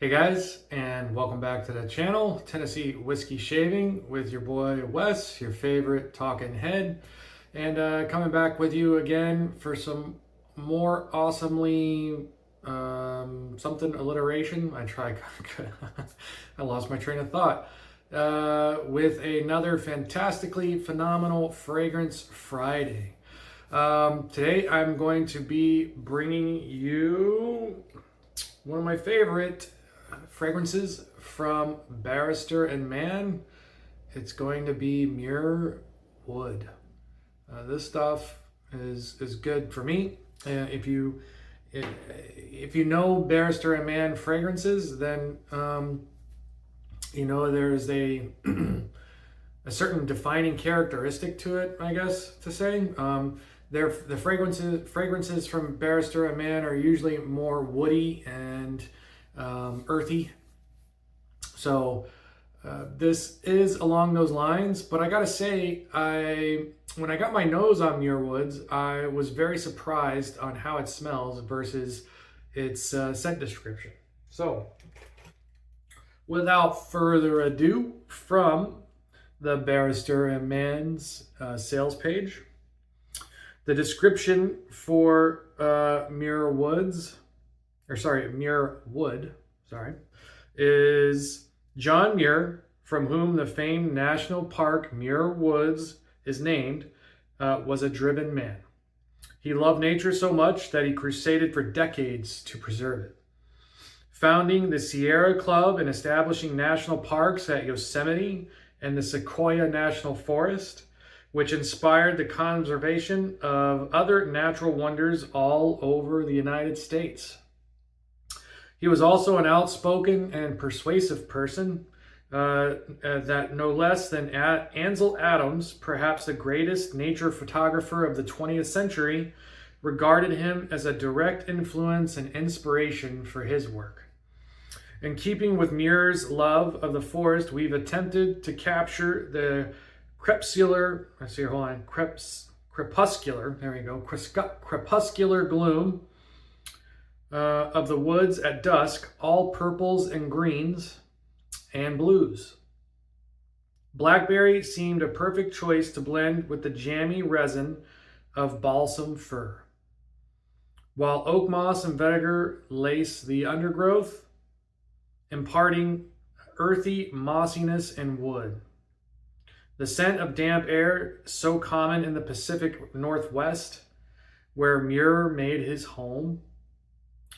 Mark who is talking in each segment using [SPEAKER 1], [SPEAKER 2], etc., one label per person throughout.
[SPEAKER 1] Hey guys, and welcome back to the channel, Tennessee Whiskey Shaving with your boy Wes, your favorite talking head, and coming back with you again for some more awesomely something alliteration. I lost my train of thought. With another fantastically phenomenal Fragrance Friday. Today I'm going to be bringing you one of my favorite fragrances from Barrister and Mann. It's going to be Muir Wood. This stuff is good for me. If you know Barrister and Mann fragrances, then you know there's a a certain defining characteristic to it, I guess to say. The fragrances from Barrister and Mann are usually more woody and earthy. So this is along those lines, but I gotta say, when I got my nose on Muir Woods, I was very surprised on how it smells versus its scent description. So, without further ado, from the Barrister and Mann's sales page, the description for Muir Wood, is John Muir, from whom the famed National Park Muir Woods is named, was a driven man. He loved nature so much that he crusaded for decades to preserve it. Founding the Sierra Club and establishing national parks at Yosemite and the Sequoia National Forest, which inspired the conservation of other natural wonders all over the United States. He was also an outspoken and persuasive person that no less than Ansel Adams, perhaps the greatest nature photographer of the 20th century, regarded him as a direct influence and inspiration for his work. In keeping with Muir's love of the forest, we've attempted to capture the crepuscular gloom of the woods at dusk, all purples and greens and blues. Blackberry seemed a perfect choice to blend with the jammy resin of balsam fir, while oak moss and vetiver lace the undergrowth, imparting earthy mossiness and wood. The scent of damp air, so common in the Pacific Northwest, where Muir made his home,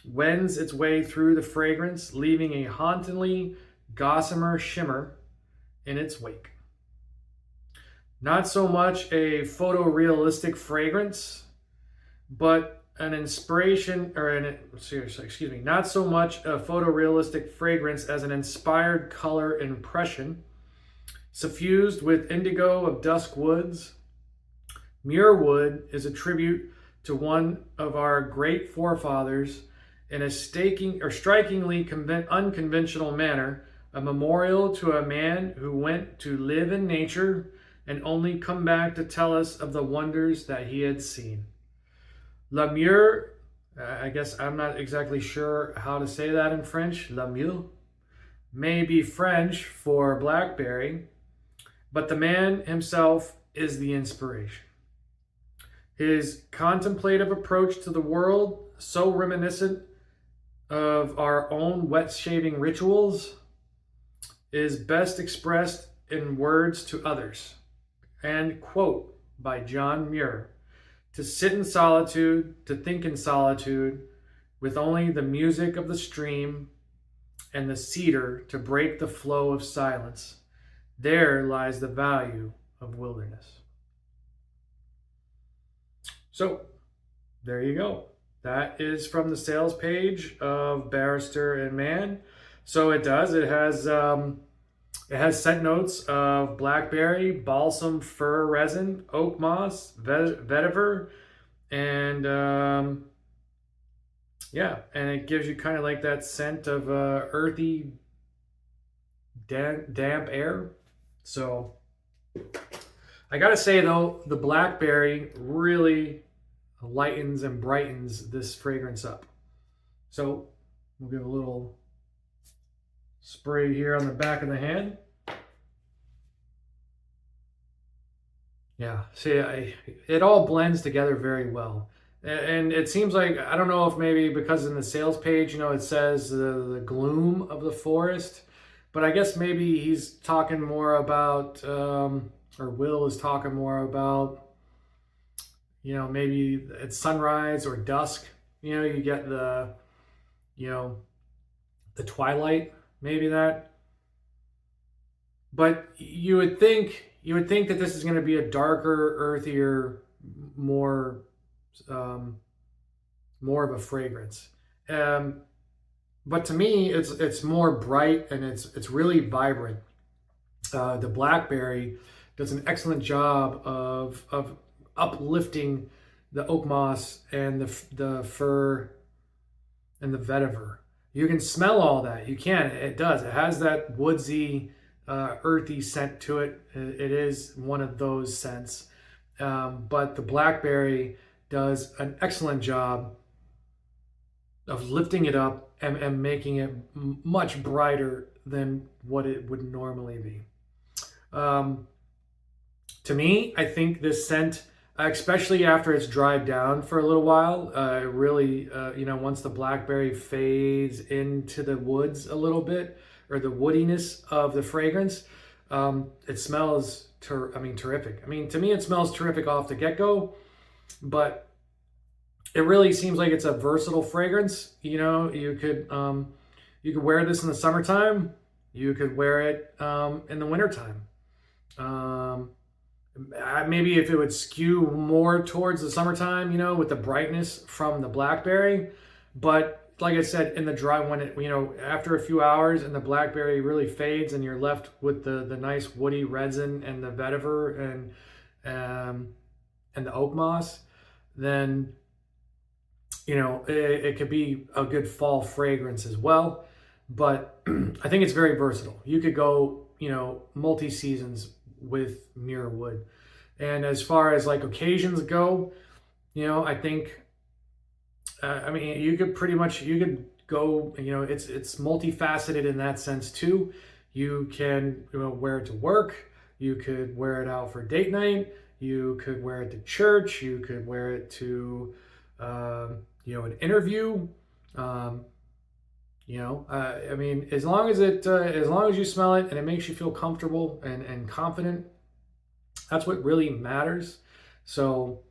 [SPEAKER 1] wends its way through the fragrance, leaving a hauntingly gossamer shimmer in its wake. Not so much a photorealistic fragrance, but an inspiration, not so much a photorealistic fragrance as an inspired color impression, suffused with indigo of dusk woods. Muir Wood is a tribute to one of our great forefathers in a strikingly unconventional manner, a memorial to a man who went to live in nature and only come back to tell us of the wonders that he had seen. Le Muir, I guess I'm not exactly sure how to say that in French, Le Muir, may be French for blackberry, but the man himself is the inspiration. His contemplative approach to the world, so reminiscent of our own wet shaving rituals, is best expressed in words to others. And quote by John Muir: "To sit in solitude, to think in solitude, with only the music of the stream and the cedar to break the flow of silence, there lies the value of wilderness." So, there you go. That is from the sales page of Barrister and Mann. So it has scent notes of blackberry, balsam fir resin, oak moss, vetiver, and and it gives you kind of like that scent of earthy, damp air. So I gotta say though, the blackberry really lightens and brightens this fragrance up. So we'll give a little spray here on the back of the hand. Yeah, see, it all blends together very well. And it seems like, I don't know if maybe because in the sales page, it says the gloom of the forest, but I guess maybe he's talking more about, or Will is talking more about, maybe it's sunrise or dusk. You get you know, the twilight, maybe that. But you would think that this is going to be a darker, earthier, more um, more of a fragrance. Um, but to me, it's more bright and it's really vibrant. The blackberry does an excellent job of uplifting the oak moss and the fir and the vetiver. You can smell all that. You can. It does. It has that woodsy, earthy scent to it. It is one of those scents. But the blackberry does an excellent job of lifting it up and making it much brighter than what it would normally be. Um, to me, I think this scent, especially after it's dried down for a little while, really, once the blackberry fades into the woods a little bit, or the woodiness of the fragrance, it smells, terrific. I mean, to me, it smells terrific off the get-go, but it really seems like it's a versatile fragrance. You could wear this in the summertime. You could wear it in the wintertime. Um, Maybe if it would skew more towards the summertime, with the brightness from the blackberry. But like I said, in the dry, when it, after a few hours and the blackberry really fades and you're left with the nice woody resin and the vetiver and the oak moss, then, it could be a good fall fragrance as well. But I think it's very versatile. You could go, multi seasons with Muir wood. And as far as like occasions go, I think, you could go, it's multifaceted in that sense too. You can, wear it to work. You could wear it out for date night. You could wear it to church. You could wear it to, an interview. As long as you smell it and it makes you feel comfortable and confident, that's what really matters. So,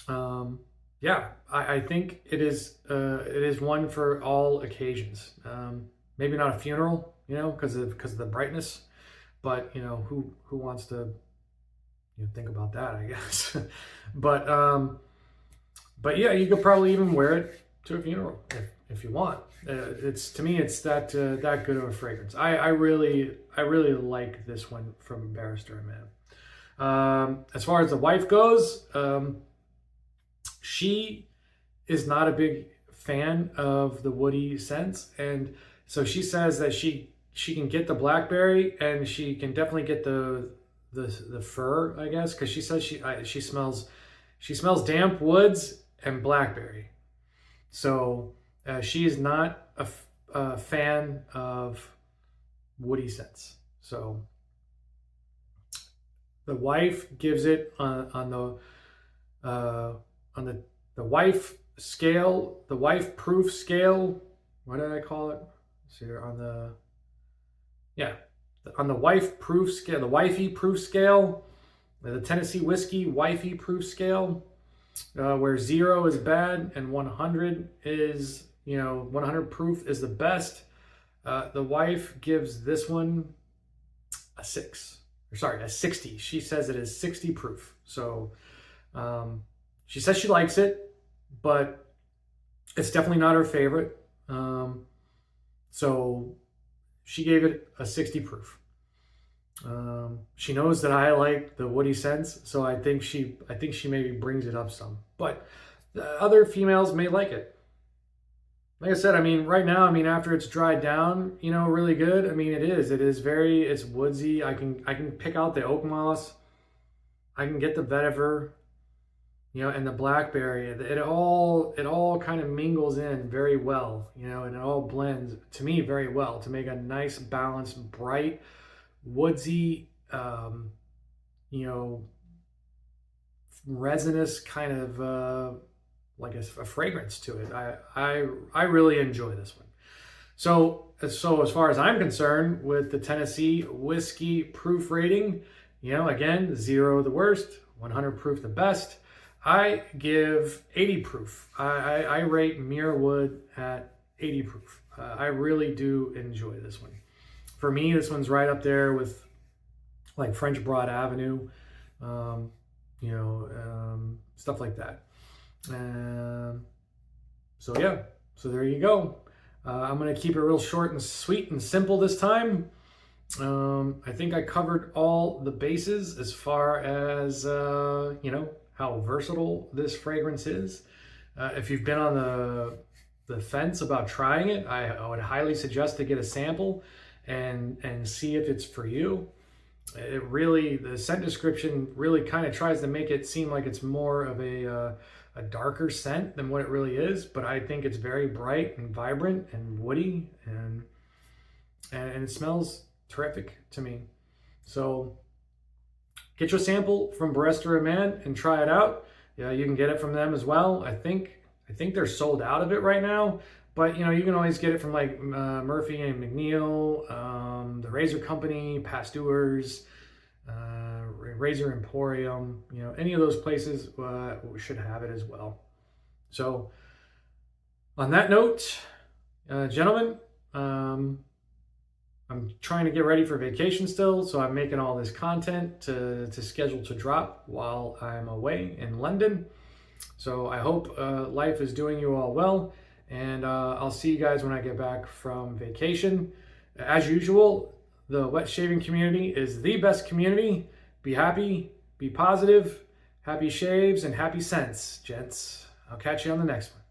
[SPEAKER 1] yeah, I think it is one for all occasions. Maybe not a funeral, because of the brightness, but who wants to think about that, I guess. But yeah, you could probably even wear it to a funeral if you want. To me, it's that good of a fragrance. I really like this one from Barrister and Mann. As far as the wife goes, she is not a big fan of the woody scents, and so she says that she can get the blackberry and she can definitely get the fir, I guess, because she says she smells damp woods and blackberry. So she is not a fan of woody scents. So the wife gives it on the wife scale, the wife proof scale. What did I call it? Let's see here on the wife proof scale, the wifey proof scale, the Tennessee whiskey wifey proof scale, where 0 is bad and 100 is 100 proof is the best. The wife gives this one a 60. She says it is 60 proof. So she says she likes it, but it's definitely not her favorite. So she gave it a 60 proof. She knows that I like the woody scents, so I think she maybe brings it up some. But the other females may like it. Like I said, right now, after it's dried down, really good. It's woodsy. I can pick out the oak moss. I can get the vetiver. and the blackberry, it all kind of mingles in very well, and it all blends to me very well to make a nice, balanced, bright, woodsy, you know, resinous kind of like a fragrance to it. I really enjoy this one. So as far as I'm concerned, with the Tennessee whiskey proof rating, again, 0 the worst, 100 proof the best. I give 80 proof. I rate Muir Wood at 80 proof. I really do enjoy this one. For me, this one's right up there with like French Broad Avenue, stuff like that. So yeah, so there you go. I'm going to keep it real short and sweet and simple this time. I think I covered all the bases as far as, how versatile this fragrance is. If you've been on the fence about trying it, I would highly suggest to get a sample and see if it's for you. The scent description really kind of tries to make it seem like it's more of a darker scent than what it really is, but I think it's very bright and vibrant and woody, and it smells terrific to me. So get your sample from Barrister and Mann and try it out. Yeah, you can get it from them as well. I think they're sold out of it right now, but you can always get it from like Murphy and McNeil, the Razor Company, Pasteurs, Razor Emporium. Any of those places should have it as well. So on that note, gentlemen, I'm trying to get ready for vacation still, so I'm making all this content to schedule to drop while I'm away in London. So I hope life is doing you all well, and I'll see you guys when I get back from vacation. As usual, the wet shaving community is the best community. Be happy, be positive, happy shaves, and happy scents, gents. I'll catch you on the next one.